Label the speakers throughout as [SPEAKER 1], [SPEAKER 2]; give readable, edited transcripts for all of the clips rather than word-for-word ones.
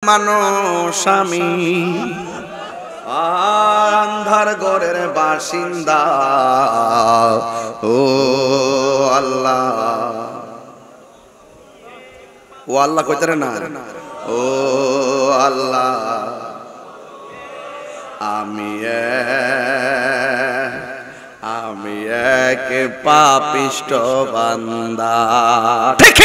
[SPEAKER 1] মানুষ আমি আন্ধার ঘরের বাসিন্দা ও আল্লাহ ও আল্লাহ কইতারে না ও আল্লাহ আমি এক পাপিষ্ঠ বান্দা ঠিক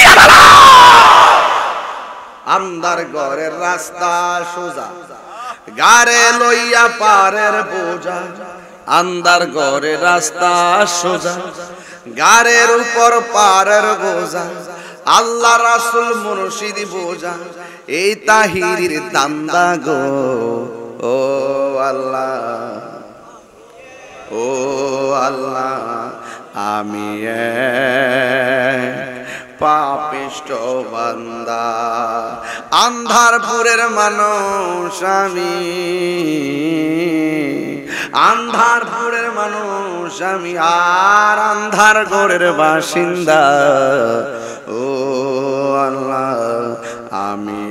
[SPEAKER 1] আন্ধার ঘরের রাস্তা সোজা গারে লইয়া পারের বোঝা আন্ধার ঘরের রাস্তা সোজা গারের উপর পারের বোঝা আল্লাহ রাসূল মুর্শিদ বোঝা এই তাহিরির দান্দা গো ও আল্লাহ ও আল্লাহ আমি পাপিষ্ঠ বান্দা আন্ধারপুরের মানুষ আমি আন্ধারপুরের মানুষ আমি আর আন্ধার ঘরের বাসিন্দা ও আল্লাহ আমি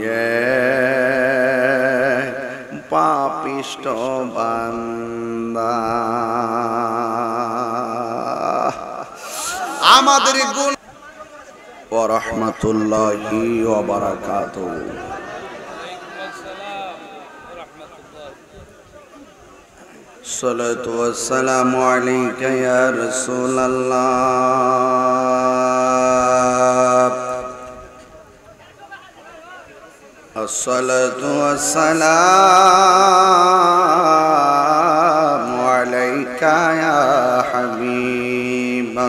[SPEAKER 1] পাপিষ্ঠ বান্দা আমাদের গুণ ওয়া রাহমাতুল্লাহি ওয়া বারাকাতুহু সালাতু ওয়াস সালামু আলাইকা ইয়া রাসূলুল্লাহ আসসালাতু ওয়াস সালামু আলাইকা ইয়া হাবিবাল্লাহ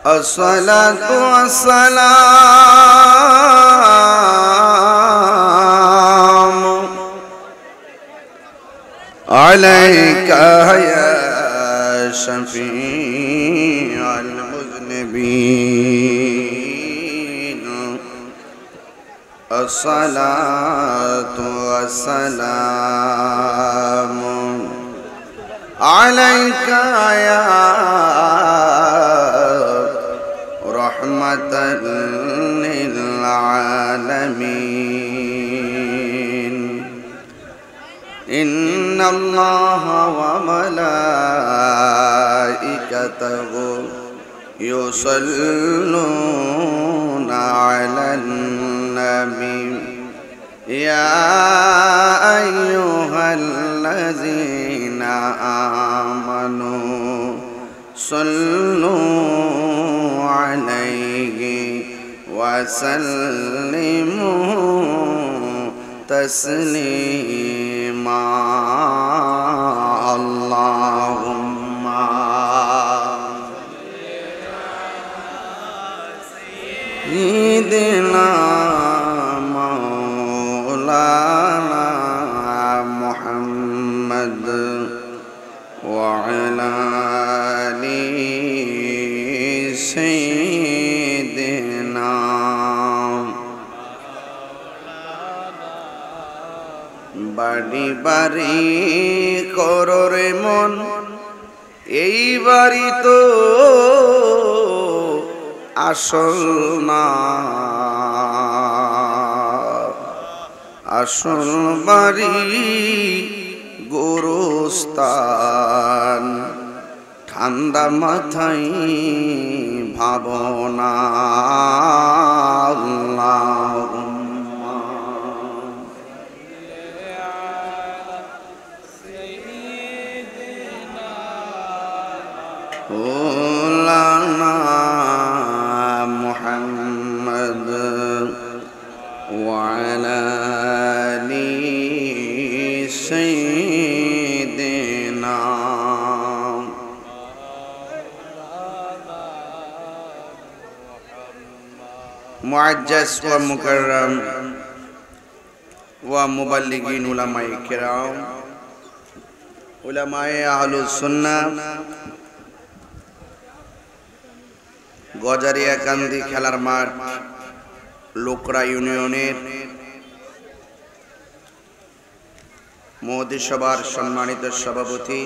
[SPEAKER 1] আসসালাতু ওয়াসসালামু আলাইকা ইয়া শাফিআল মুযনিবিন আসসালাতু ওয়াসসালামু আলাইকা ইয়া رحمة للعالمين إن الله وملائكته يصلون على النبي يا أيها الذين آمنوا صلوا عليه وسلموا تسليما اللهم سيدنا مولانا محمد وعلى سيدنا বাড়ি বাড়ি কররে মন এই বাড়ি তো আসল না আসল বাড়ি গোরস্থান ঠান্ডা মাথায় ভাবনা আল্লাহুম্মা মাওলানা মুহাম্মদ ওয়া আলা আলি সাইয়্যিদিনা মুআজ্জাজ ওয়া মুকাররম ওয়া মুবাল্লিগিন উলামায়ে কিরাম উলামায়ে আহলুস সুন্নাহ গজারিয়া কান্দি খেলার মাঠ লোকরা ইউনিয়নের মহদিসভার সম্মানিত সভাপতি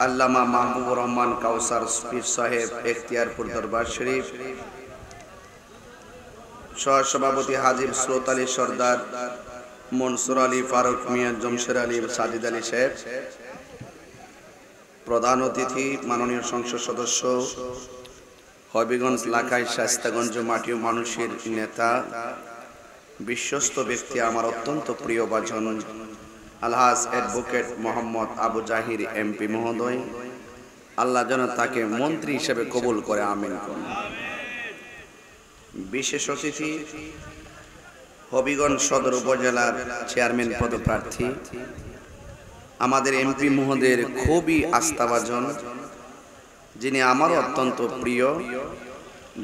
[SPEAKER 1] আল্লামা মাহবুবুর রহমান কাউসার পীর সাহেব এখতিয়ারপুর দরবার শরীফ সহসভাপতি হাজিব স্রোত আলী সর্দার, মনসুর আলী, ফারুক মিয়া, জমশের আলী, সাজিদ আলী সাহেব, প্রধান অতিথি মাননীয় সংসদ সদস্য, হবিগঞ্জ লাখাই শায়েস্তাগঞ্জ মাটি ও মানুষের নেতা, বিশ্বস্ত ব্যক্তি, আমার অত্যন্ত প্রিয় ভাজন আলহাজ অ্যাডভোকেট মোহাম্মদ আবু জাহির এমপি মহোদয়, আল্লাহ যেন তাকে মন্ত্রী হিসেবে কবুল করে, আমিন করুন। বিশেষ অতিথি হবিগঞ্জ সদর উপজেলার চেয়ারম্যান পদপ্রার্থী, আমাদের এমপি মহোদয়ের খুবই আস্থাভাজন, যিনি আমার অত্যন্ত প্রিয়,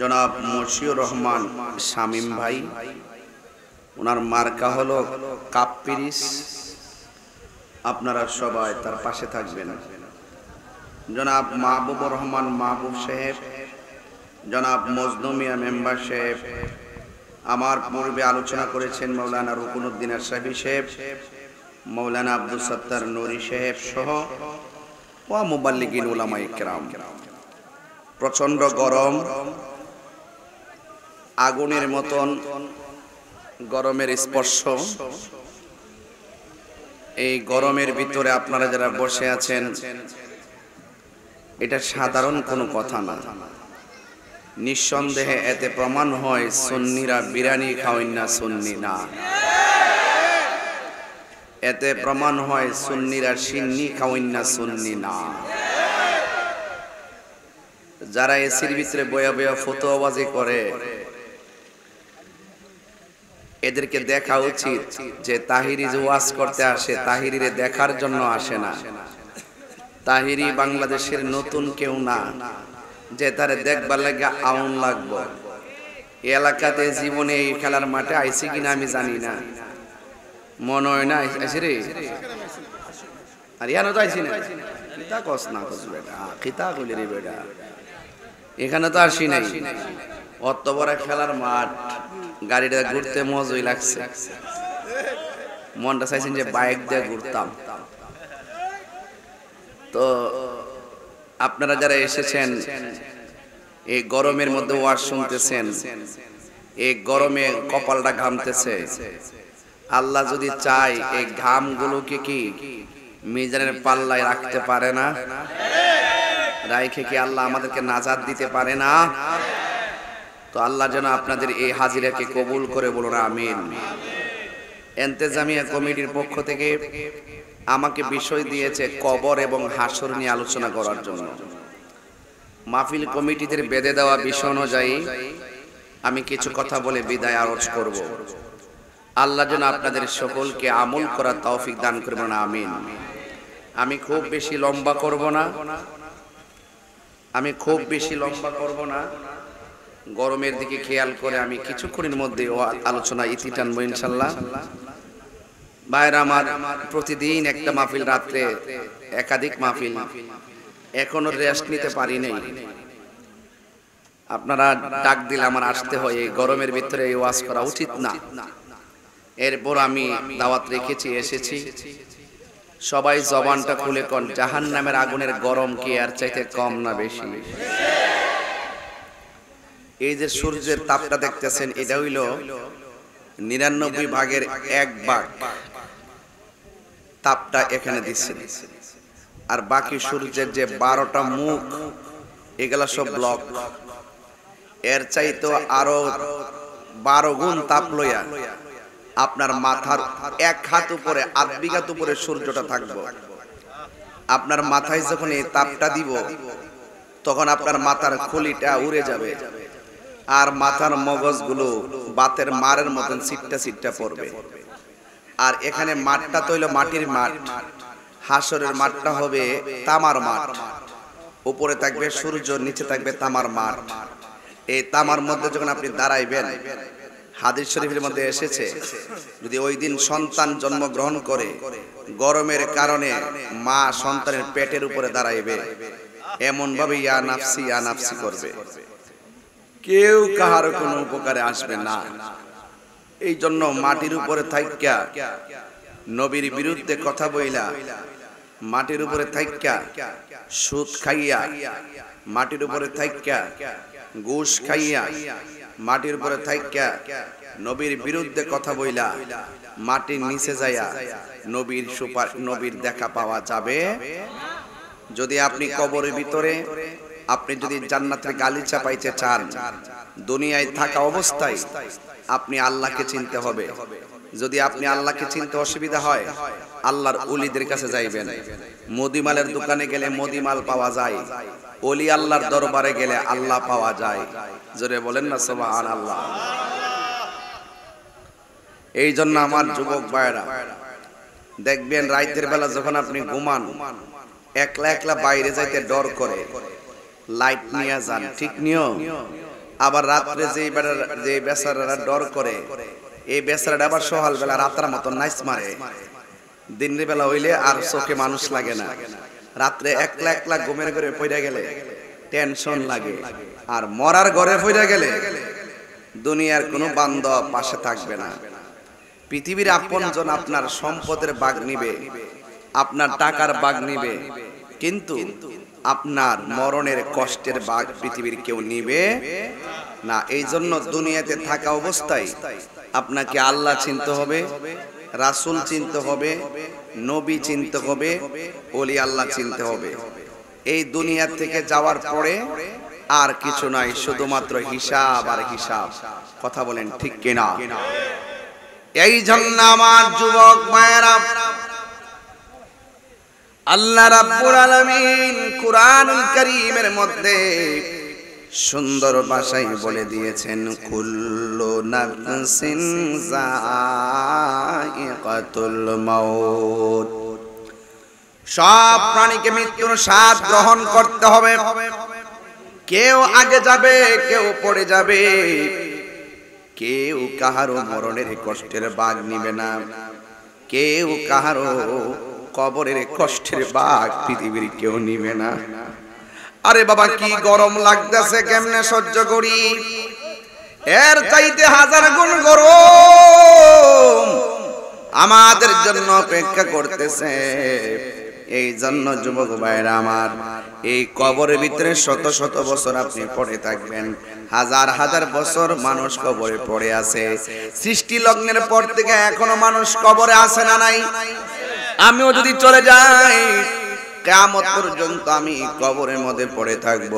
[SPEAKER 1] জনাব মশিউর রহমান শামীম ভাই। ওনার মার্কা হলো কাপ পিরিস, আপনারা সবাই তার পাশে থাকবেন। জনাব মাহবুবুর রহমান মাহবুব সাহেব, জনাব মজনু মিয়া মেম্বার সাহেব, আমার পূর্বে আলোচনা করেছেন মৌলানা রুকনুদ্দিন আশরাফি সাহেব, মৌলানা আব্দুল সত্তার নুরি সাহেব সহ ওয়া মুবাল্লিগিন উলামায়ে কেরাম। প্রচন্ড গরম, আগুনের মতন গরমের স্পর্শ। এই গরমের ভিতরে আপনারা যারা বসে আছেন, এটা সাধারণ কোনো কথা না। নিঃসন্দেহে এতে প্রমাণ হয় সুন্নিরা বিরিয়ানি খাওয়েন না, সুন্নি না। এতে প্রমাণ হয় সুন্নিরা সিন্নি খাওয়েন না, সুন্নি না। যারা এসির ভিতরে বয়া বয়া ফতোয়াবাজি করে, এদেরকে দেখা উচিত যে তাহিরি যে ওয়াজ করতে আসে, তাহিরিরে দেখার জন্য আসে না। তাহিরি বাংলাদেশের নতুন কেউ না যে তারে দেখবার লাগে আউন লাগবো। এই এলাকাতে জীবনে এই খেলার মাঠে আইসি কিনা আমি জানি না, মনে হয় না আইসি রে। আর ইয়ানো তো আইসি না, কিতা কস না কস বেটা, কিতা কইলে রে বেটা, এখানে তো আসি নাই। অত বড় খেলার মাঠ, গাড়িটা ঘুরতে মজই লাগছে, মনটা চাইছেন যে বাইক দিয়ে ঘুরতাম। তো আপনারা যারা এসেছেন, এই গরমের মধ্যে ওয়াজ শুনতেছেন, এই গরমে কপালটা ঘামতেছে। আল্লাহ যদি চায় এই ঘামগুলোকে কি মিজানের পাল্লায় রাখতে পারে না? রাইখে কি আল্লাহ আমাদেরকে নাজাত দিতে পারে না? তো আল্লাহ যেন আপনাদের এই হাজিরাকে কবুল করে, বলুন আমিন। ইন্তেজামিয়া কমিটির পক্ষ থেকে আমাকে বিষয় দিয়েছে কবর এবং হাসর নিয়ে আলোচনা করার জন্য। মাহফিল কমিটিদের বেঁধে দেওয়া বিষয় অনুযায়ী আমি কিছু কথা বলে বিদায় আরজ করব। আল্লাহ যেন আপনাদের সকলকে আমল করার তৌফিক দান করবেন, আমিন। আমি খুব বেশি লম্বা করব না, গরমের দিকে খেয়াল করে আমি কিছুক্ষণের মধ্যে আলোচনা ইতি টানবো ইনশাল্লাহ। ভাইরা আমার, প্রতিদিন একটা মাহফিল, রাত্রে একাধিক মাহফিল, এখনো রেস্ট নিতে পারি নাই। আপনারা ডাক দিলে আমার আসতে হয়, এই গরমের ভিতরে এই ওয়াজ করা উচিত না। এরপর আমি দাওয়াত রেখেছি, এসেছি। সবাই জবানটা খুলে কোন, জাহান্নামের আগুনের গরম কি আর চাইতে কম না বেশি? এই যে সূর্যের তাপটা দেখতেছেন, এটা হইল ৯৯ ভাগের ১ ভাগ তাপটা এখানে দিচ্ছে, আর বাকি সূর্যের যে ১২টা মুখ, এগুলা সব ব্লক। এর চাইতে আরো ১২ গুণ তাপ লইয়া আপনার মাথার ১ হাত উপরে, ৮ বিঘাত উপরে সূর্যটা থাকবো। আপনার মাথায় যখন এই তাপটা দিব, তখন আপনার মাথার খুলিটা উড়ে যাবে, আর মাথার মগজগুলো বাতের মারের মতন সিটটা সিটটা পড়বে। আর এখানে মাঠটা তো হইল মাটির মাঠ, হাসরের মাঠটা হবে তামার মাঠ। উপরে থাকবে সূর্য, নিচে থাকবে তামার মাঠ। এই তামার মধ্যে যখন আপনি দাঁড়াইবেন, হাদিস শরীফের মধ্যে এসেছে, যদি ওই দিন সন্তান জন্মগ্রহণ করে, গরমের কারণে মা সন্তানের পেটের উপরে দাঁড়াইবে, এমন ভাবে ইয়া নাফসি ইয়া নাফসি করবে, কেউ কাহার কোনো উপকারে আসবে না। এই জন্য মাটির উপরে থাইক্কা নবীর বিরুদ্ধে কথা বইলা, মাটির উপরে থাইক্কা সুদ খাইয়া, মাটির উপরে থাইক্কা ঘুষ খাইয়া, মাটির উপরে থাইকা নবীর বিরুদ্ধে কথা বইলা মাটির নিচে যায়া নবীর দেখা পাওয়া যাবে। যদি আপনি কবরের ভিতরে আপনি যদি জান্নাতের গালিচা পাইতে চান, দুনিয়ায় থাকা অবস্থায় আপনি আল্লাহকে চিনতে হবে। যদি আপনি আল্লাহকে চিনতে অসুবিধা হয়, আল্লাহর ওলিদের কাছে যাইবেন। মদিমালের দোকানে গেলে মদিমাল পাওয়া যায়, ওলি আল্লাহর দরবারে গেলে আল্লাহ পাওয়া যায়। জোরে বলেন না সুবহানাল্লাহ। এই জন্য আমার যুবক ভাইরা দেখবেন, রাতের বেলা যখন আপনি ঘুমান, একলা একলা বাইরে যাইতে ডর করে, লাইট নিয়ে যান, ঠিক নিও। আবার রাত্রে যে বেচারারা ডর করে, এই বেচারাটা আবার সকাল বেলা রাতের মতো নাইস মারে। দিনের বেলা হইলে আর চোখে মানুষ লাগে না, রাত্রে একলা একলা ঘুমের ঘরে পড়ে গেলে টেনশন লাগে। আর মরার ঘরে পড়ে গেলে দুনিয়ার কোনো বান্ধব পাশে থাকবে না। পৃথিবীর আপনজন আপনার সম্পদের ভাগ নিবে, আপনার টাকার ভাগ নিবে, কিন্তু আপনার মরণের কষ্টের ভাগ পৃথিবীর কেউ নিবে না। এই জন্য দুনিয়াতে থাকা অবস্থায় আপনাকে আল্লাহ চিনতে হবে, রাসূল চিনতে হবে, নবী চিনতে হবে, ওলি আল্লাহ চিনতে হবে। এই দুনিয়া থেকে যাওয়ার পরে আর কিছু নাই, শুধুমাত্র হিসাব আর হিসাব। কথা বলেন ঠিক কিনা? এই জন্য আমার যুবক ভাইয়েরা, আল্লাহ রাব্বুল আলামিন কুরআনুল কারীমের মধ্যে সুন্দর ভাষায় বলে দিয়েছেন, কুল্লু নাফসিন যায়িকাতুল মাউত। সব প্রাণীকে মৃত্যুর স্বাদ গ্রহণ করতে হবে। কেউ আগে যাবে, কেউ পড়ে যাবে, কেউ কাহারও মরণের কষ্টের ভাগ নিবে না, কেউ কাহারও কবরের কষ্টের ভাগ পৃথিবীর কেউ নিবে না। আরে বাবা, কি গরম লাগতেছে, কেমনে সহ্য করি? এর চাইতে হাজার গুণ গরম আমাদের জন্য অপেক্ষা করতেছে। এই জন্য যুবক ভাইরা আমার, এই কবরের ভিতরে শত শত বছর আপনি পড়ে থাকবেন, হাজার হাজার বছর মানুষ কবরে পড়ে আছে। সৃষ্টি লগ্নের পর থেকে এখনো মানুষ কবরে আছে না নাই? আমিও যদি চলে যাই, কিয়ামত পর্যন্ত আমি কবরের মধ্যে পড়ে থাকব।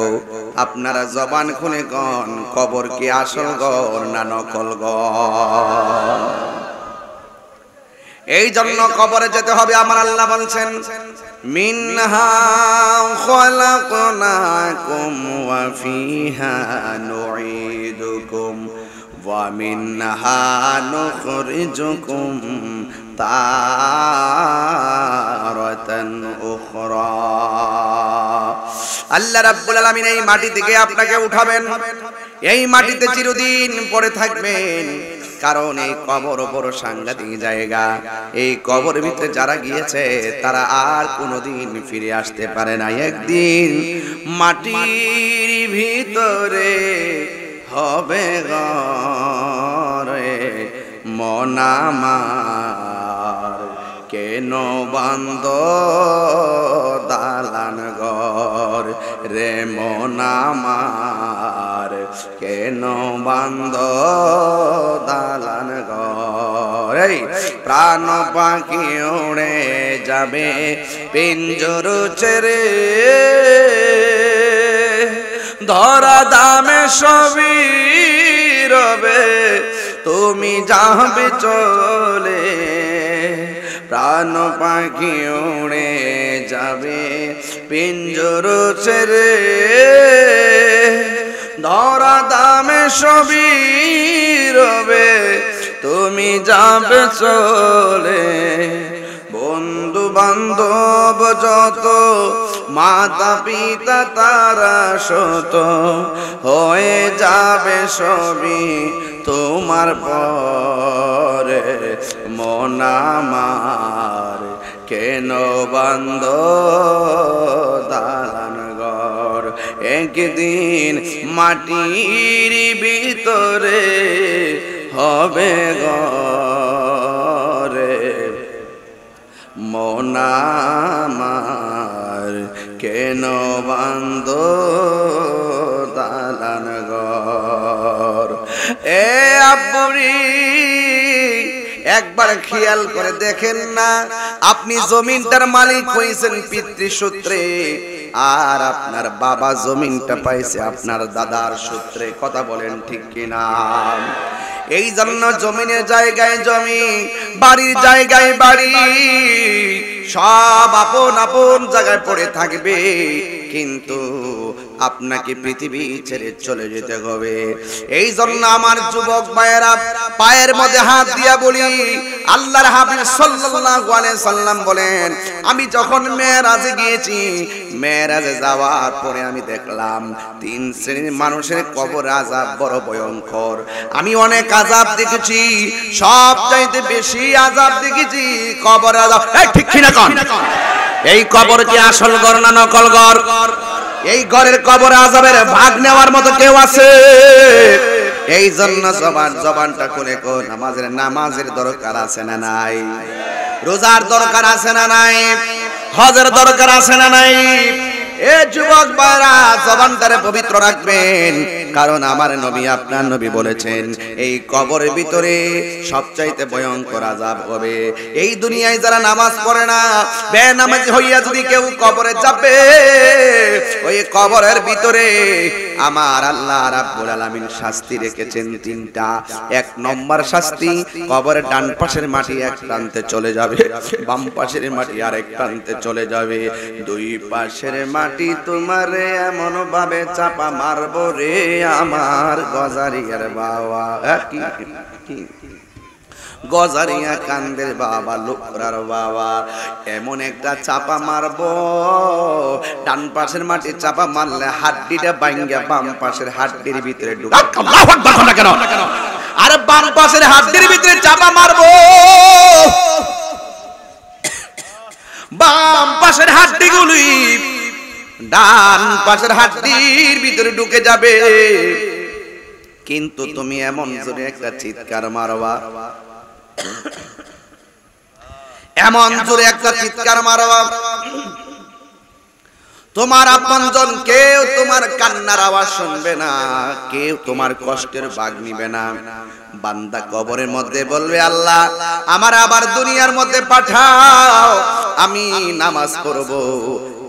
[SPEAKER 1] আপনারা জবান খুলে কোন, কবর কি আসল ঘর না নকল ঘর? এই জন্য কবরে যেতে হবে। আমার আল্লাহ বলছেন, মিনহা খালাকনাকুম ওয়া ফিহা নুঈদুকুম ওয়া মিনহা নুখরিজুকুম তারাতান উখরা। আল্লাহ রাব্বুল আলামিন এই মাটি থেকে আপনাকে উঠাবেন, এই মাটিতে চিরদিন পড়ে থাকবেন। কারণ এই কবর বড় সাংঘাতিক জায়গা। এই কবরের ভিতরে যারা গিয়েছে তারা আর কোনোদিন ফিরে আসতে পারে না। একদিন মাটির ভিতরে হবে ঘরে মন আমার, কেন বান্দ দালান ঘর রে মন আমার, কেন বান্দ দালান ঘর। এই প্রাণ পাখি উড়ে যাবে পিঞ্জর ছেড়ে, ধরা দামে সবই রবে তুমি যাবে চলে। প্রাণ পাখি উড়ে যাবে পিঞ্জর ছেড়ে, ধরা দামে সবই রবে তুমি যাবে চলে। বন্ধু বান্ধব যত, মাতা পিতা তারা শত, হয়ে যাবে সবই তোমার পরে মন আমার, কেন বান্দ দালান ঘর। একদিন মাটির ভিতরে হবে ঘরে মন আমার, কেন বান্দ দালান ঘর। এ আব্বুরি একবার খেয়াল করে দেখেন না, আপনি জমিনটার মালিক হইছেন পিতৃসূত্রে, আর আপনার বাবা জমিনটা পাইছে আপনার দাদার সূত্রে। কথা বলেন ঠিক কিনা? এই জন্য জমিনের জায়গায় জমি, বাড়ির জায়গায় বাড়ি, সব আপন আপন জায়গায় পড়ে থাকবে, কিন্তু আপনাকে পৃথিবী ছেড়ে চলে যেতে হবে। এই জন্য আমার যুবক ভাইয়েরা পায়ের মধ্যে হাত দিয়া বলি, আল্লাহর হাবিব সাল্লাল্লাহু আলাইহি সাল্লাম বলেন, আমি যখন মেরাজে গিয়েছি, মেরাজে যাওয়ার পরে আমি দেখলাম 3 শ্রেণীর মানুষের কবর আযাব বড় ভয়ঙ্কর। আমি অনেক আযাব দেখেছি, সবচাইতে বেশি আযাব দেখেছি কবর আযাব। ঠিক কিনা কোন? এই কবর কি আসল ঘর না নকল ঘর? এই ঘরের কবর আযাবের ভাগ নেওয়ার মতো কেউ আছে? এই জন্য জবানটা খুলে কোন নামাজের দরকার আছে না নাই? রোজার দরকার আছে না নাই? হজের দরকার আছে না নাই? এ যুবক ভাইরা জবানটারে পবিত্র রাখবেন, কারণ আমার নবী আপনার নবী বলেছেন এই কবরের ভিতরে সবচাইতে ভয়ঙ্কর আযাব হবে। এই দুনিয়ায় যারা নামাজ পড়ে না, বেনামাজি হইয়া যদি কেউ কবরে যাবে, ওই কবরের ভিতরে আমার আল্লাহ রাব্বুল আলামিন শাস্তি রেখেছেন 3টা। 1 নম্বর শাস্তি, কবরের ডান পাশের মাটি এক প্রান্তে চলে যাবে, বাম পাশের মাটি আরেক প্রান্তে চলে যাবে। 2 পাশের মাটি তোমারে এমন ভাবে চাপা মারবো রে আমার গজারিয়ার বাবা। কি গজারিয়া কান্দের বাবা, লোকরার বাবা, এমন একটা চাপা মারবো, ডান পাশের মাটি চাপা মারলে হাড্ডিটা ভাঙা বাম পাশের হাড্ডির ভিতরে ঢুকে। আল্লাহু আকবার না কেন? আরে বাম পাশের হাড্ডির ভিতরে চাপা মারবো, বাম পাশের হাড্ডিগুলি ডান পাশের হাড্ডির ভিতরে ঢুকে যাবে, কিন্তু তুমি এমন জোরে একটা চিৎকার মারবা, এমন জোরে একটা চিৎকার মারবা, তোমার আপনজন কেউ তোমার কান্নার আওয়াজ শুনবে না, কেউ তোমার কষ্টের ভাগ নিবে না। বান্দা কবরের মধ্যে বলবে, আল্লাহ আমার আবার দুনিয়ার মধ্যে পাঠাও, আমি নামাজ পড়ব,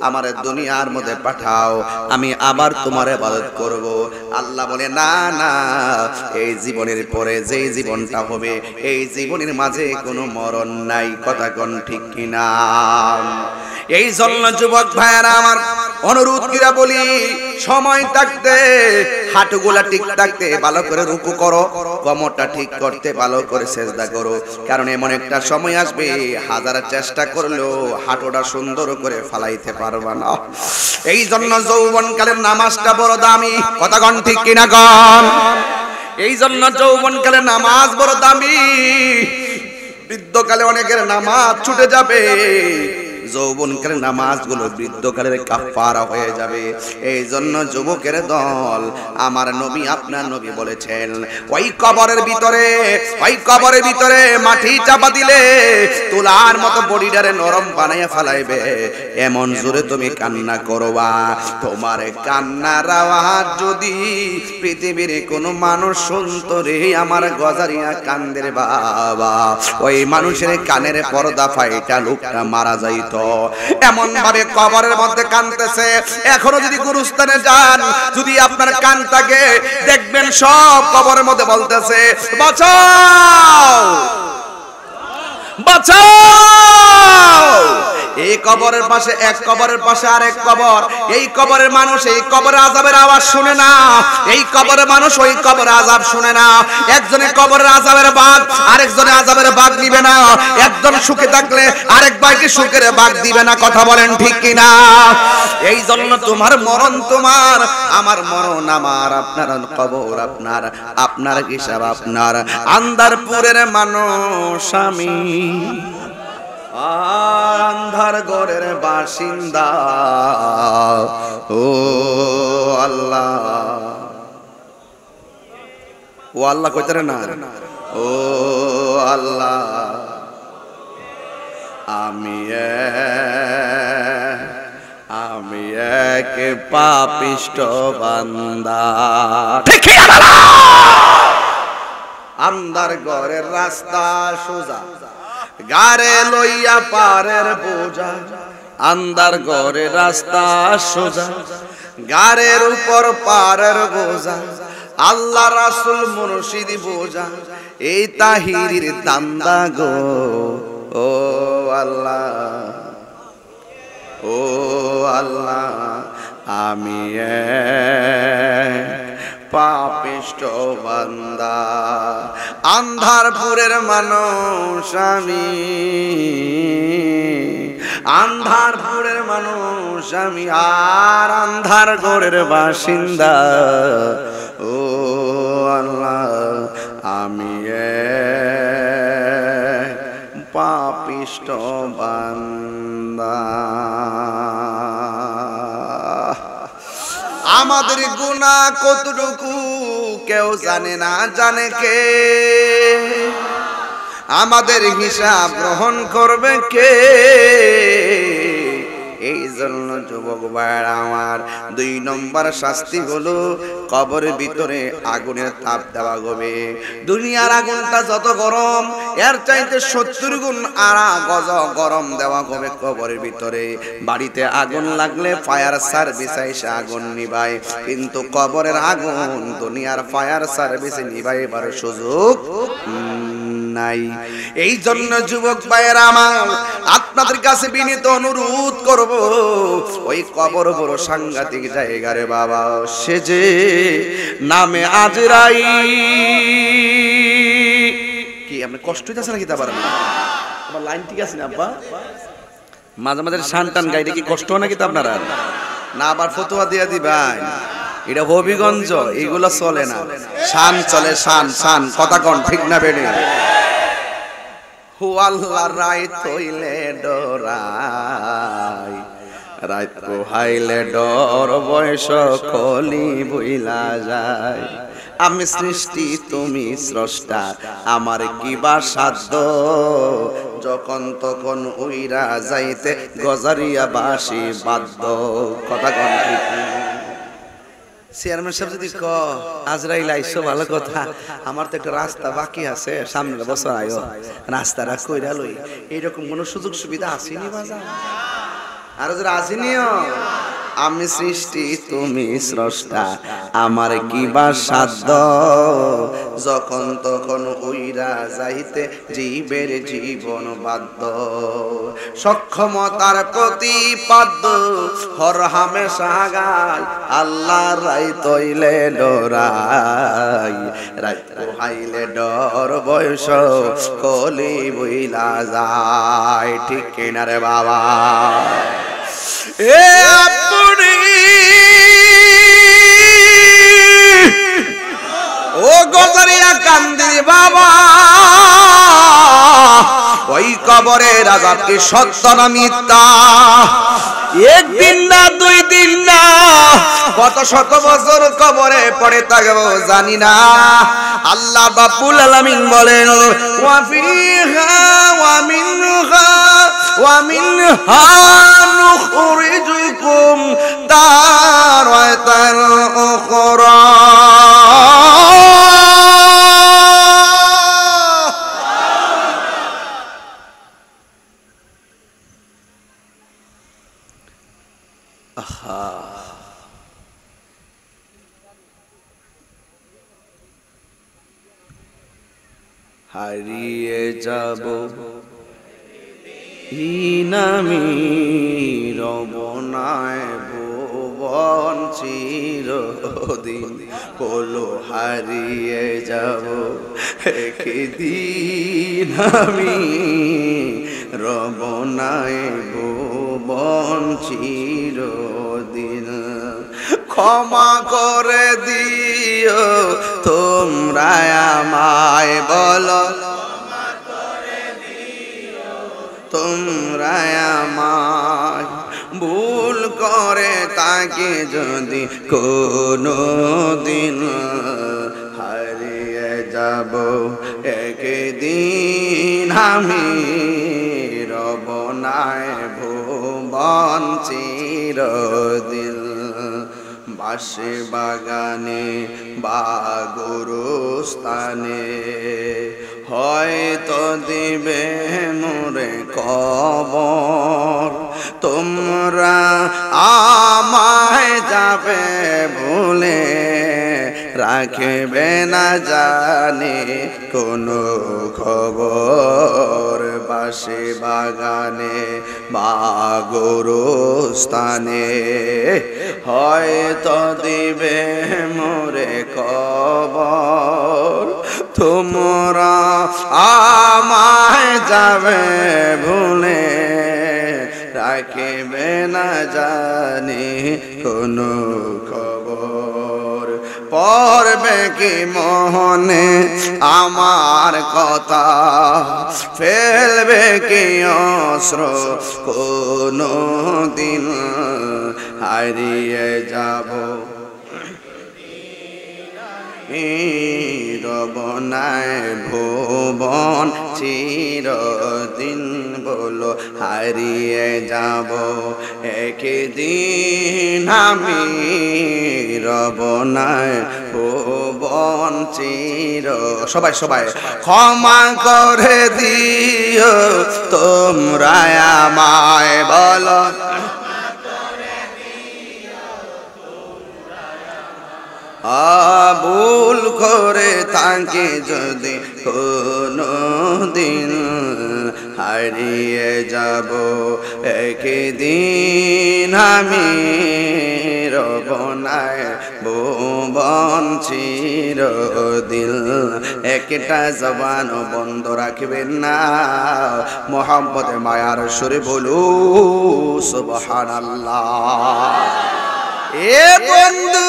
[SPEAKER 1] আমার দুনিয়ার মধ্যে পাঠাও, আমি আবার তোমার ইবাদত করব। আল্লাহ বলে, না না, এই জীবনের পরে যেই জীবনটা হবে, এই জীবনের মাঝে কোনো মরণ নাই। কথা কোন ঠিক কিনা? এই জন্য যুবক ভাইয়েরা আমার অনুরোধ করে বলি, সময় থাকতে হাঁটুগুলা ঠিক থাকতে ভালো করে রুকু করো, কোমরটা ঠিক করতে ভালো করে সিজদা করো, কারণ এমন একটা সময় আসবে হাজার চেষ্টা করলেও হাঁটুটা সুন্দর করে ফালাইতে পারবা না। এই জন্য যৌবনকালের নামাজটা বড় দামি। কথা কোন ঠিক কিনা কোন? এই জন্য যৌবনকালের নামাজ বড় দামি। বৃদ্ধকালে অনেকের নামাজ ছুটে যাবে, যৌবনকালের নামাজগুলো বৃদ্ধকালের কাফারা হয়ে যাবে। এই জন্য যুবকের দল, আমার নবী আপনার নবী বলেছেন, ওই কবরের ভিতরে মাটি চাপা দিলে তুলার মতো বডিটারে নরম বানাইয়া ফেলাইবে, এমন জোরে তুমি কান্না করবা, তোমার কান্নার আওয়াজ যদি পৃথিবীর কোনো মানুষ শুনতো রে আমার গজারিয়া কান্দের বাবা, ওই মানুষের কানের পর্দা ফাইটা লোকটা মারা যাইত। এমন ভাবে কবরের মধ্যে কাঁদতেছে। এখনো যদি গুরুস্থানে যান, যদি আপনার কান থাকে, দেখবেন সব কবরের মধ্যে বলতেছে, বাঁচাও বাঁচাও। এই কবরের পাশে এক, কবরের পাশে আরেক কবর। এই কবরের মানুষ এই কবরের আযাবের আওয়াজ শুনে না, এই কবরের মানুষ ওই কবরের আযাব শুনে না। একজনে কবরের আযাবের ভাগ, আরেকজনে আযাবের ভাগ নিবে না। একজন সুখে থাকলে আরেক ভাইকে সুখের ভাগ দিবে না। কথা বলেন ঠিক কিনা? এই জন্য তোমার মরণ তোমার, আমার মরণ আমার, আপনার কবর আপনার, আপনার হিসাব আপনার। আন্দারপুরের মানুষ আমি, আন্ধার ঘরের বাসিন্দা, ও আল্লাহ, ও আল্লাহ কইতারে না, ও আল্লাহ আমি এক পাপিষ্ঠ বান্দা। ঠিক আন্ধার ঘরের রাস্তা সোজা, গারে লইয়া পারের বোঝা। আন্ধার ঘরের রাস্তা সোজা, গারের উপর পারের বোঝা। আল্লাহ রাসূল মুর্শিদ বোঝা, এই তাহিরির দান্দা গো। ও আল্লাহ, ও আল্লাহ, আমি পাপিষ্ঠ বান্দা, আন্ধারপুরের মানুষ আমি, আন্ধারপুরের মানুষ আমি, আর আন্ধার ঘরের বাসিন্দা। ও আল্লাহ, আমি পাপিষ্ঠ বান্দা। আমাদের গুনাহ কতটুকু কেউ জানে না, জানে কে? আমাদের হিসাব গ্রহণ করবে কে? এই জন্য যুবক ভাইরা আমার, 2 নম্বর শাস্তি হলো কবরের ভিতরে আগুনের তাপ দেওয়া হবে। দুনিয়ার আগুনটা যত গরম, এর চাইতে 70 গুণ গরম দেওয়া হবে কবরের ভিতরে। বাড়িতে আগুন লাগলে ফায়ার সার্ভিস এসে আগুন নিভায়, কিন্তু কবরের আগুন দুনিয়ার ফায়ার সার্ভিসে নিভাইবার সুযোগ নাই। এই জন্য যুবক ভাইয়েরা আমার, আপনাদের কাছে বিনীত অনুরোধ করব, ওই কবর বড় সাংঘাতিক জায়গা রে বাবা। সে যে নামে আজরাইল। কি আপনি কষ্ট হইতাছে নাকি? তা পারেন আমার লাইন ঠিক আছে না আব্বা? মাঝে মাঝে শান টান গাইলে কি কষ্ট হয় নাকি? তা আপনারা না আবার ফতোয়া দিয়া দিবেন? এটা হবিগঞ্জ, এগুলো চলে না। শান চলে, শান শান, কথা কোন ঠিক না বেড়ে? হু আল্লাহ রাইত হইলে ডরাই, রাইত পোহাইলে ডর, বয়স কলি বইলা যায়। আমি সৃষ্টি তুমি স্রষ্টা, আমার কিবা সাধ্য, যখন তখন উইরা যাইতে গজারিয়া বাসি বাদ্য। কথা কোন ঠিক? চেয়ারম্যান সাহেব যদি ক আজরাইল আইসো, ভালো কথা, আমার তো একটা রাস্তা বাকি আছে, সামনের বছর আয়ো, রাস্তাটা কইরা লই, এইরকম কোন সুযোগ সুবিধা আসেনি বাজার? আর যারা আসেনিও, আমি সৃষ্টি তুমি স্রষ্টা, আমার কিবা সাধ্য, যখন তখন উইরা যাইতে জীবের জীবন বাধ্য। সক্ষমতার প্রতিপাদ্য হর হামেশা গাই, আল্লাহ রাইত হইলে ডরাই, রাইত পোহাইলে ডর, বয়স কলি বইলা যায়। ঠিক কিনা রে বাবা? এ আপনি ও গজারিয়া কান্দি বাবা, ওই কবরে রাজা কি সত্য না মিথ্যা? একদিন না, 2 দিন না, কত শত বছর কবরে পড়ে থাকবো জানি না। আল্লাহ রাব্বুল আলামিন বলেন, ওয়া ফিহা ওয়া মিনহা ওয়া মিনহা নুখরিজুকুম তারাতান উখরা। হারিয়ে যাব ইনামি রবনায় ভুবন চিরদিন, বলো হারিয়ে যাব একদিন আমি রবনায় ভুবন চিরদিন। ক্ষমা করে দিও তোমরা আমায়, বলো তোমরা আমায়, ভুল করে তাকে যদি কোনো দিন, হারিয়ে যাব একদিন আমি রবনায় ভুবন চিরদিন। বাসে বাগানে বা গোরস্থানে হয়তো দিবে মোরে কবর তোমরা আমায় যাবে ভুলে রাখবে না জানি কোনো খবর বাসে বাগানে বা গোরস্থানে হয়তো দিবে মোরে কবর তোমরা আমায় যাবে ভুলে রাখবে না জানি কোনো খবর পড়বে কি মনে আমার কথা ফেলবে কি অশ্র কোনো দিন হারিয়ে যাব রবনায় ভুবন চিরদিন বলো হারিয়ে যাব একদিন আমি রবনায় ভুবন চির সবাই সবাই ক্ষমা করে দিও তোমরা আমায় বলো ভুল করে তাকে যদি কোনো দিন হারিয়ে যাব একদিন আমি রবনায় ভুবন চিরদিন একটা জবান বন্ধ রাখবেন না মোহাম্মদে মায়ার সুরে বলু সুবহানাল্লাহ এ বন্ধু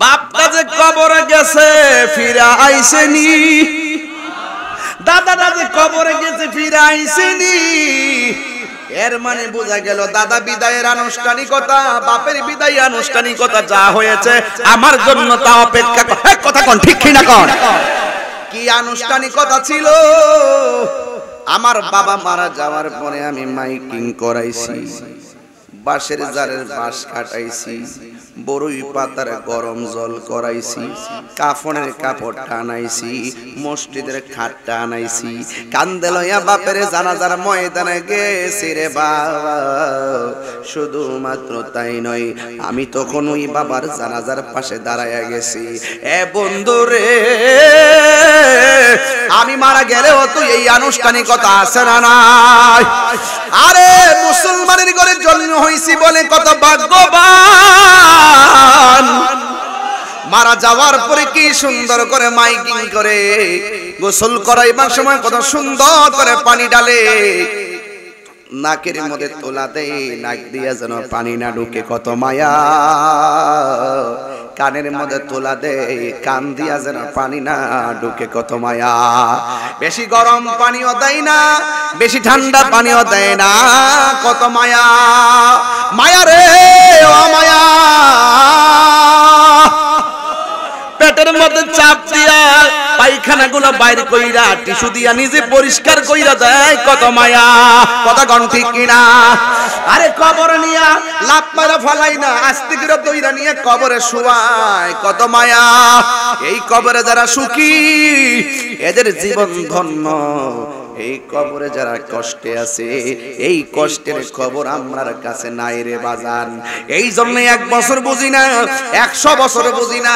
[SPEAKER 1] বাপটা যে কবরে গেছে ফিরে আইসেনি দাদাটা যে কবরে গেছে ফিরে আইসেনি এর মানে বোঝা গেল দাদা বিদায়ের আনুষ্ঠানিকতা বাপের বিদায় আনুষ্ঠানিকতা যা হয়েছে আমার জন্য তা অপেক্ষা কথা কোন ঠিক কি না কোন কি আনুষ্ঠানিকতা ছিল আমার বাবা মারা যাওয়ার পরে আমি মাইকিং করাইছি বাঁশের জারের বাঁশ কাটাইছি বড়ই পাতার গরম জল করাইছি কাফনের কাপড় টানাইছি মসজিদের খাটটা আনাইছি কান্দে লইয়া বাপের জানাজার ময়দানে গেছি রে বাবা শুধুমাত্র তাই নয় আমি তখন ওই বাবার জানাজার পাশে দাঁড়াইয়া গেছি এ বন্ধু রে আমি মারা গেলেও তো এই আনুষ্ঠানিকতা আছে না নাই আরে মুসলমানের ঘরে জন্ম হইছি বলে কত ভাগ্যবান মারা যাওয়ার পরে কি সুন্দর করে মাইকিং করে গোসল করাইবার সময় কত সুন্দর করে পানি ডালে নাকের মধ্যে তোলা দেয় নাক দিয়া যেন পানি না ঢুকে কত মায়া কানের মধ্যে তোলা দেয় কান দিয়া যেন পানি না ঢুকে কত মায়া বেশি গরম পানিও দেয় না বেশি ঠান্ডা পানিও দেয় না কত মায়া মায়া রে ও মায়া পেটের মধ্যে চাপ দিয়া পায়খানা গুলো বাইর কইরা টিস্যু দিয়া নিজে পরিষ্কার কইরা দেয় কত মায়া কথা কোন ঠিক কিনা আরে কবর নিয়া লাত মারা ফলাই না আস্তে করে দইরা নিয়ে কবরে শুয়ায় কত মায়া এই কবরে যারা সুখী এদের জীবন ধন্য এই কবরে যারা কষ্টে আছে এই কষ্টের খবর আমার কাছে নাই রে বাজান এই জন্য 1 বছর বুঝি না 100 বছর বুঝি না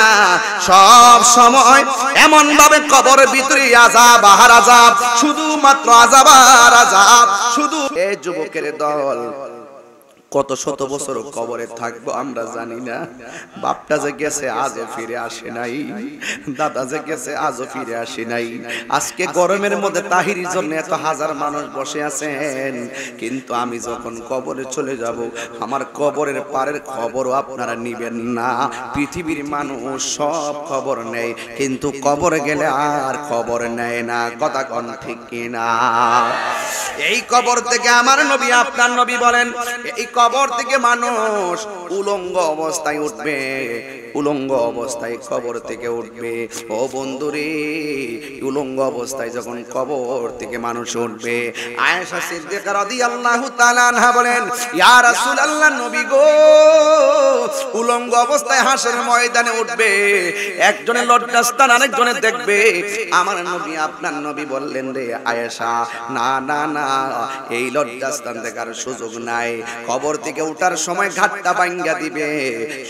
[SPEAKER 1] সব সময় এমন ভাবে কবরের ভিতরে আযাব আর আযাব শুধুমাত্র আযাব আর আযাব শুধু এই যুবকের দল কত শত বছর কবরে থাকবো আমরা জানি না বাপটা যে গেছে আজও ফিরে আসে নাই দাদা যে গেছে আজও ফিরে আসে নাই আজকে গরমের মধ্যে তাহিরির জন্য এত হাজার মানুষ বসে আছেন কিন্তু আমি যখন কবরে চলে যাব আমার কবরের পারের খবরও আপনারা নিবেন না পৃথিবীর মানুষ সব খবর নেয় কিন্তু কবরে গেলে আর খবর নেয় না কথা কোন ঠিক কিনা এই কবর থেকে আমার নবী আপনার নবী বলেন এই কবর থেকে মানুষ উলঙ্গ অবস্থায় উঠবে উলঙ্গ অবস্থায় কবর থেকে উঠবে। ও বন্ধুরে, উলঙ্গ অবস্থায় যখন কবর থেকে মানুষ উঠবে, আয়েশা সিদ্দিকা রাদিয়াল্লাহু তাআলা আনহা বলেন, ইয়া রাসূলুল্লাহ, নবী গো, উলঙ্গ অবস্থায় হাসরের ময়দানে উঠবে, একজনের লজ্জাস্থান আরেকজনে দেখবে। আমার নবী, আপনার নবী বললেন, রে আয়েশা, না না না, এই লজ্জাস্থান দেখার সুযোগ নাই। কবর থেকে উঠার সময় ঘাটটা ভাঙ্গা দিবে,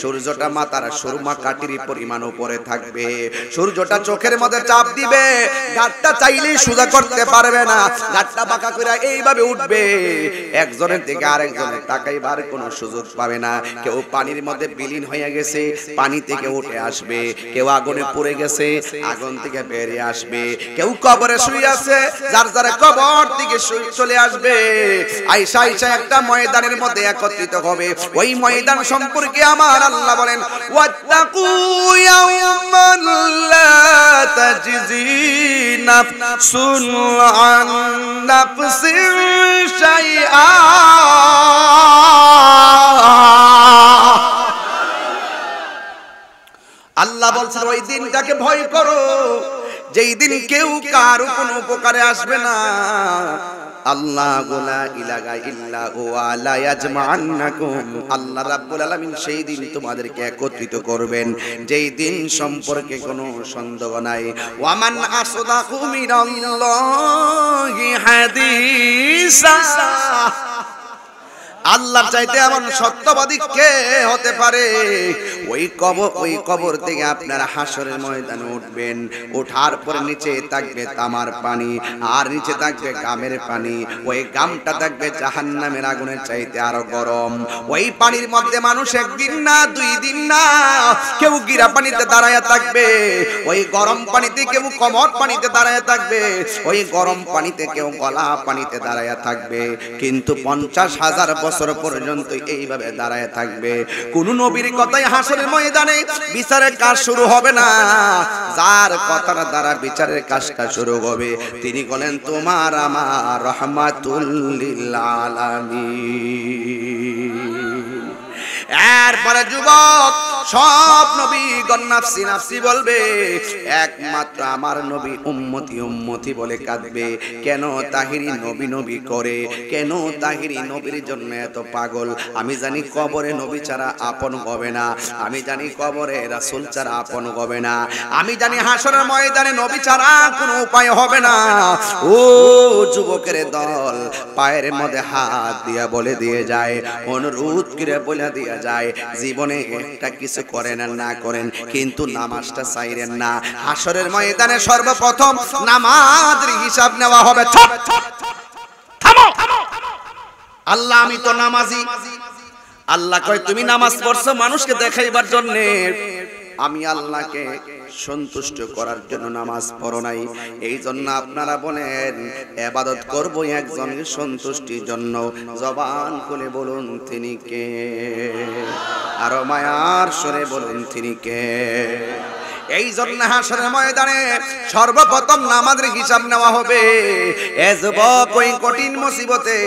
[SPEAKER 1] সূর্যটা মাথার সুরমা কাঠির পরিমাণ উপরে থাকবে, সূর্যটা চোখের মধ্যে চাপ দিবে, ঘাটটা চাইলেই সোজা করতে পারবে না, ঘাটটা বাঁকা করে এইভাবে উঠবে, একজনের থেকে আরেকজনের তাকাইবার কোনো সুযোগ পাবে না। কেউ পানির মধ্যে বিলীন হয়ে গেছে, পানি থেকে উঠে আসবে, কেউ আগুনে পুড়ে গেছে, আগুন থেকে বেরিয়ে আসবে, কেউ কবরে শুয়ে আছে, যার যার কবর থেকে চলে আসবে। আয়েশা আয়েশা একটা ময়দানের মধ্যে একত্রিত হবে। ওই ময়দান সম্পর্কে আমার আল্লাহ বলেন, ওয়াত্তাকু ইয়াওমান লা তাজজি নাফসুন আন নাফসিন শাইআ। আল্লাহ বলছেন, ওই দিনটাকে ভয় করো, যেই দিন কেউ কারো কোনো উপকারে আসবে না। আল্লাহ লা ইলাহা ইল্লা হুয়া লা ইয়াজমা'আন্নাকুম, আল্লাহ রাব্বুল আলামিন সেই দিন তোমাদেরকে একত্রিত করবেন, যেই দিন সম্পর্কে কোনো সন্দেহ নাই। ওয়া মান আসদাকু মিনাল্লাহি হাদিসা, আল্লাহর চাইতে এমন সত্যবাদী কে হতে পারে? ওই কবর থেকে আপনারা হাসরের ময়দানে উঠবেন, ওঠার পরে নিচে থাকবে তামার পানি, আর নিচে থাকবে গামের পানি। ওই গামটা থাকবে জাহান্নামের আগুনের চাইতে আরো গরম। ওই পানির মধ্যে মানুষ একদিন না, 2 দিন না, কেউ গিরা পানিতে দাঁড়ায় থাকবে, ওই গরম পানিতে কেউ কোমর পানিতে দাঁড়ায় থাকবে, ওই গরম পানিতে কেউ গলা পানিতে দাঁড়ায় থাকবে, কিন্তু 50,000 বছর পর্যন্ত এইভাবে দাঁড়ায় থাকবে। কোন নবীর কথাই হাসরের ময়দানে বিচারের কাজ শুরু হবে না। যার কথার দ্বারা বিচারের কাজটা শুরু হবে তিনি বলেন, তোমার আমার রাহমাতুল লিল আলামিন। এরপরে যুবক সব নবীগণ নাফসি নাফসি বলবে, একমাত্র আমার নবী উম্মতি উম্মতি বলে কাঁদবে। কেন তাহিরি নবী নবী করে? কেন তাহিরি নবীর জন্য এত পাগল? আমি জানি কবরে নবী ছাড়া আপন হবে না, আমি জানি কবরে রাসূল ছাড়া আপন হবে না, আমি জানি হাসরের ময়দানে নবী ছাড়া কোনো উপায় হবে না। ও যুবকের দল, পায়ের মধ্যে হাত দিয়া বলে দিয়ে যায়, অনুরোধ করে বলে দিয়ে যায়, জীবনে একটা কিছু করেন আর না করেন, কিন্তু নামাজটা ছাইরেন না। হাসরের ময়দানে সর্বপ্রথম নামাজের হিসাব নেওয়া হবে। থামো, আল্লাহ আমি তো নামাজি। আল্লাহ কয়, তুমি নামাজ পড়ছো মানুষকে দেখাইবার জন্য, আমি আল্লাহকে সন্তুষ্ট করার জন্য নামাজ পড়ো নাই। এই জন্য আপনারা বলেন, ইবাদত করব একজনের সন্তুষ্টির জন্য। জবান খুলে বলুন তিনি কে? আরো মায়ার সুরে বলুন তিনি কে? এই জন্য হাসরের ময়দানে সর্বপ্রথম নামাজের হিসাব নেওয়া হবে। এ যুবক, ওই কঠিন মুসিবতে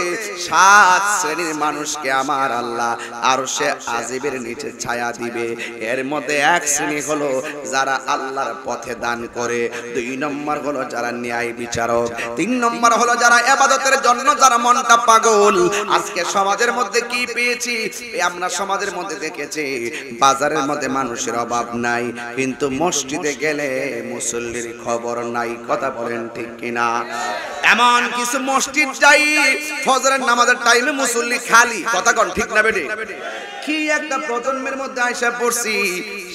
[SPEAKER 1] 7 শ্রেণীর মানুষকে আমার আল্লাহ আরশে আজিবের নিচে ছায়া দিবে। এর মধ্যে 1 শ্রেণী হলো যারা আল্লাহর পথে দান করে, 2 নম্বর হলো যারা ন্যায় বিচারক, 3 নম্বর হলো যারা ইবাদতের জন্য যারা মনটা পাগল। আজকে সমাজের মধ্যে কি পেয়েছি? আমরা সমাজের মধ্যে দেখেছি বাজারের মধ্যে মানুষের অভাব নাই, কিন্তু মসজিদে গেলে মুসল্লির খবর নাই। কথা বলেন ঠিক কিনা? এমন কিছু মসজিদ যাই ফজরের নামাজের টাইমে মুসল্লি খালি। কথা কোন ঠিক না বেটি? কি একটা প্রজন্মের মধ্যে আইসা পড়ছি,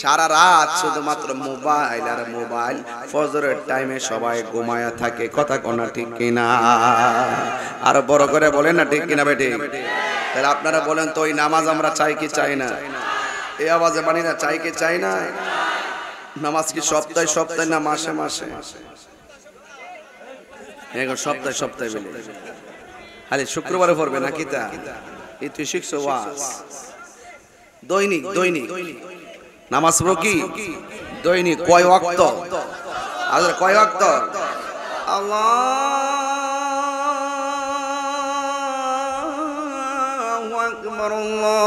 [SPEAKER 1] সারা রাত শুধুমাত্র মোবাইল আর মোবাইল, ফজরের টাইমে সবাই ঘুমায়া থাকে। কথা কোন ঠিক কিনা? আর বড় করে বলেন না ঠিক কিনা বেটি? তাহলে আপনারা বলেন তো, ওই নামাজ আমরা চাই কি চাই না? এই আওয়াজে মানি না, চাই কি চাই না? নামাজ কি সপ্তাহে সপ্তাহে না মাসে মাসে? এখন সপ্তাহে সপ্তাহে বলে খালি শুক্রবারে পড়বে নাকি? তা এই তুই শিখছো ওয়াজ? দৈনিক দৈনিক নামাজ পড়ো কি? দৈনিক কয় ওয়াক্ত? আর কয় ওয়াক্ত? আল্লাহু আকবার, আল্লাহু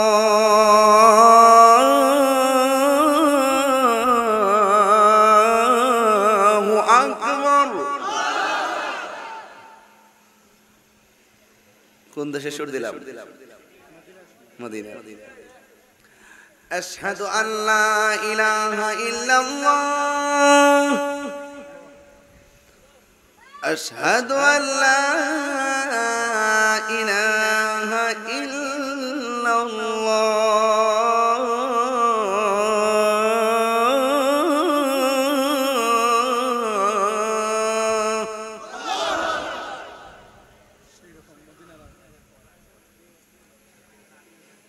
[SPEAKER 1] আকবার। কোন দেশে সুর দিলাম? মদিনা। আশহাদু আল্লা ইলাহা ইল্লাল্লাহ আশহাদু আল্লা ইলাহা ইল্লাল্লাহ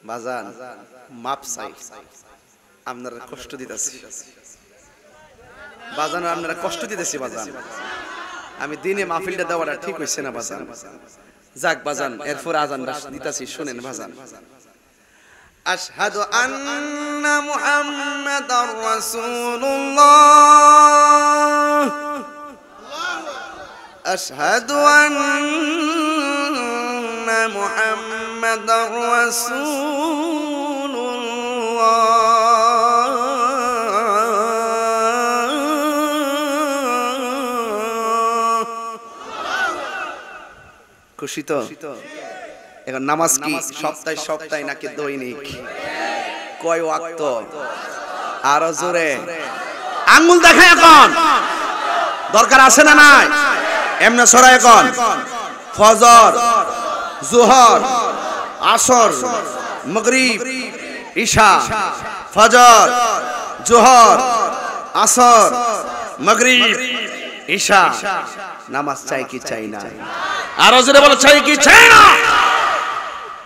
[SPEAKER 1] বাজান মাপ চাই, আপনারা কষ্ট দিতেছি বাজান, আপনারা কষ্ট দিতেছি বাজান। আমি দিনে মাহফিলটা দেওয়াটা ঠিক হইছে না বাজান। যাক বাজান, এরপর আজান দিতেছি, শুনেন বাজান। আশহাদু আন্না মুহাম্মাদার রাসূলুল্লাহ আশহাদু আন্না মুহাম্মাদার রাসূলুল্লাহ খুশি তো? এখন নামাজ কি সপ্তাহে সপ্তাহে নাকি দৈনিক? কয় ওয়াক্ত? আরো জোরে আঙ্গুল দেখা এখন দরকার আছে না নাই? এমনে সরা এখন ফজর, জোহর, আসর, মাগরিব, ইশা, ফজর, জোহর, আসর, মাগরিব, ইশা। নামাজ চাই কি চাই না? আরো জোরে বলো, চাই কি চাই না?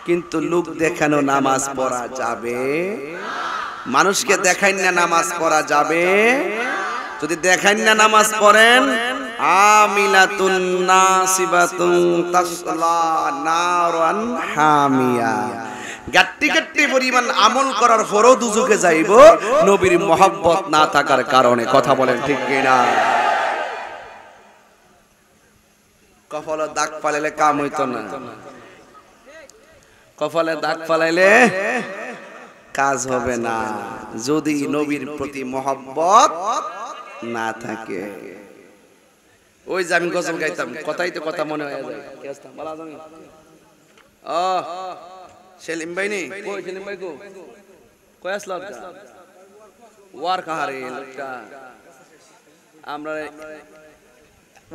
[SPEAKER 1] কিন্তু লোক দেখানো নামাজ পড়া যাবে? মানুষকে দেখাই না নামাজ পড়া যাবে? যদি দেখাই না নামাজ পড়েন, আমিলাতুন নাসিবাতুন তাসলা নারান হামিয়া, গাট্টি গাট্টি পরিমাণ আমল করার পরও দুজকে যাইব নবীর মহব্বত না থাকার কারণে। কথা বলেন ঠিক কিনা? কপালে দাগ ফালাইলে কাম হইতো না, কপালে দাগ ফালাইলে কাজ হবে না যদি নবীর প্রতি মহব্বত না থাকে। ওই যে আমি গজল গাইতাম, কথাই তো কথা মনে হয়ে যায়। ও সেলিম ভাই নেই? কই সেলিম ভাই? কই আসলো? ওয়ার কাহারে লোকটা। আমরা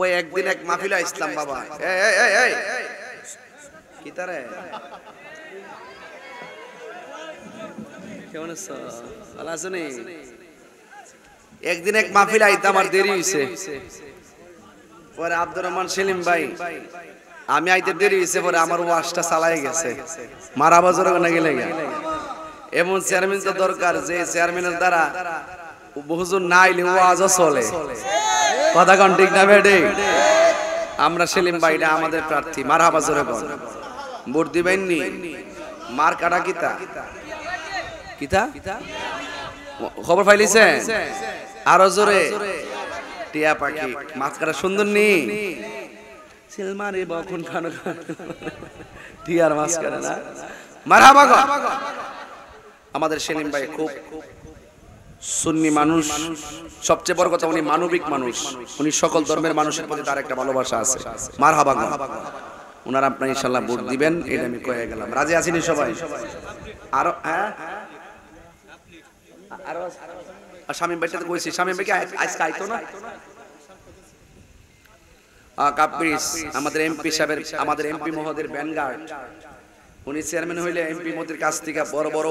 [SPEAKER 1] ওই একদিন এক মাহফিলে ইসলাম বাবা, এই কি তারে কেমন আছো? ভালো আছো নি? একদিন এক মাহফিলে আইতে আমার দেরি হইছে, পরে আব্দুর রহমান সেলিম ভাই আমি আইতে দেরি হইছে, পরে আমার ওয়াজটা চালাই গেছে। মারা বাজার না গেলে এমন চেয়ারম্যান তো দরকার যে চেয়ারম্যানের দ্বারা বহুজন না আইলে ওয়াজও চলে। কথা কোন ঠিক না বেডে? আমরা সেলিম ভাইটা আমাদের প্রার্থী, মারহাবা জোরে বল। ভোট দিবেন নি? মার কাটা কিতা কিতা খবর পাইলিছেন? আরো জোরে। টিয়া পাখি মাছ কাটা সুন্দর নি সিলমারে বখন খানো টিয়ার মাছ কাটা না। মারহাবা গো। আমাদের সেলিম ভাই খুব সুন্নি মানুষ, সবচেয়ে বড় কথা উনি মানবিক মানুষ, উনি সকল ধর্মের মানুষের প্রতি তার একটা ভালোবাসা আছে। মারহাবা গো। ওনারা আপনারা ইনশাআল্লাহ ভোট দিবেন, এটা আমি কয়ে গেলাম। রাজি আছেন সবাই? আরো হ্যাঁ আরো শামীম ভাইটা তো কইছি, শামীম ভাই কি আজকে আইতো না? কাপ্রিস আমাদের এমপি সাহেবের, আমাদের এমপি মহোদয়ের ব্যানগার্ড, উনি চেয়ারম্যান হইলে এমপি মন্ত্রীর কাছ থেকে বড় বড়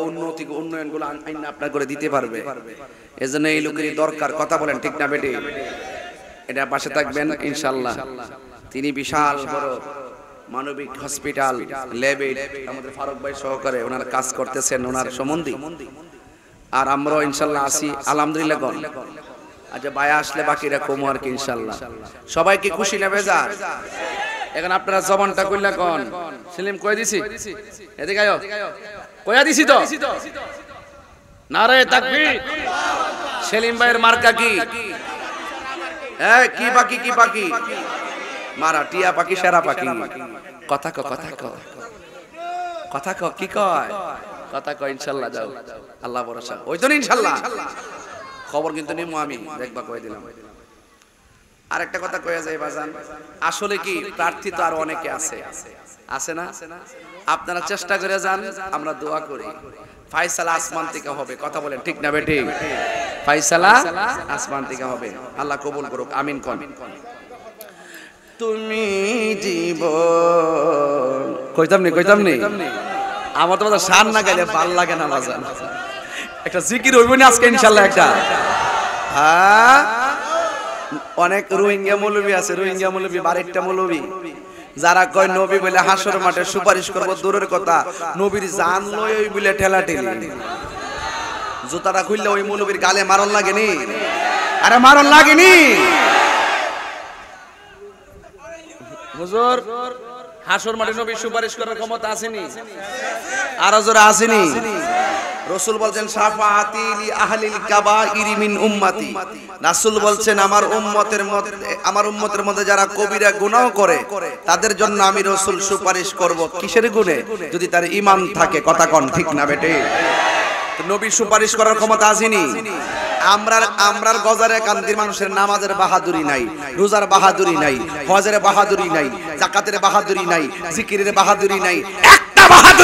[SPEAKER 1] উন্নয়নগুলো আইন আপনার করে দিতে পারবে। এজন্য এই লোকেরই দরকার। কথা বলেন ঠিক না বেটে? এটা পাশে থাকবেন ইনশাআল্লাহ। তিনি বিশাল বড় মানবিক হসপিটাল ল্যাবে আমাদের ফারুক ভাই সহকারে ওনার কাজ করতেছেন, ওনার সম্বন্ধী। আর আমরাও ইনশাআল্লাহ আসি আলহামদুলিল্লাহ। গণ আচ্ছা ভাই আসলে বাকিরা কমু আর কি ইনশাআল্লাহ। সবাই কি খুশি না বেজার? এখন আপনারা জবানটা কইলা কোন? সেলিম কই দিছি? এদিকে আয়ো, কইয়া দিছি তো? নারে তাকবীর। সেলিম ভাইয়ের মার্কা কি? কি বাকি কি বাকি? মারা টিয়া পাখি সেরা পাখি। কথা ক কথা ক কথা ক কি কয়? কথা ক ইনশাআল্লাহ। যাও আল্লাহ ভরসা। ওই তো ইনশাআল্লাহ। খবর কিন্তু নিমু আমি, দেখবা কই দিলাম। আরেকটা কথা কয়া যায় বাজান, আসলে কি প্রার্থী তো আর অনেকে আছে, আছে না? আপনারা চেষ্টা করে যান, আমরা দোয়া করি ফায়সালা আসমান থেকে হবে। কথা বলেন ঠিক না বেটি? ফায়সালা আসমান থেকে হবে, আল্লাহ কবুল করুক, আমিন কোন। তুমি জীবন কইতাম নি আমার তো শান না গাইলে ভাল লাগে না বাজান। একটা জিকির হইব না আজকে ইনশাআল্লাহ একটা। হ্যাঁ, অনেক রোহিঙ্গা মৌলবী আছে, রোহিঙ্গা মৌলবী 12টা মৌলবী, যারা কয় নবী বলে হাসর মাঠে সুপারিশ করব দূরের কথা, নবীর জান লয় ওই বলে ঠেলা ঠেলি। জুতাটা খুললে ওই মৌলবীর গালে মারণ লাগেনি? আরে মারণ লাগেনি? হুজুর হাসর মাঠে নবীর সুপারিশ করার ক্ষমতা আসেনি? আরো জোরে আসেনি? রাসূল বলছেন শাফাআতি লি আহলিল কাবাইরি মিন উম্মতি, রাসূল বলছেন আমার উম্মতের মধ্যে যারা কবিরা গুনাহ করে তাদের জন্য আমি রাসূল সুপারিশ করব। কিসের গুণে? যদি তার ঈমান থাকে। কথা কোন ঠিক না বেটে? তো নবীর সুপারিশ করার ক্ষমতা আসেনি? আমরার গজারে কান্দির মানুষের নামাজের বাহাদুরি নাই, রোজার বাহাদুরি নাই, হজের বাহাদুরি নাই, যাকাতের বাহাদুরি নাই, জিকিরের বাহাদুরি নাই, একটা বাহাদুরি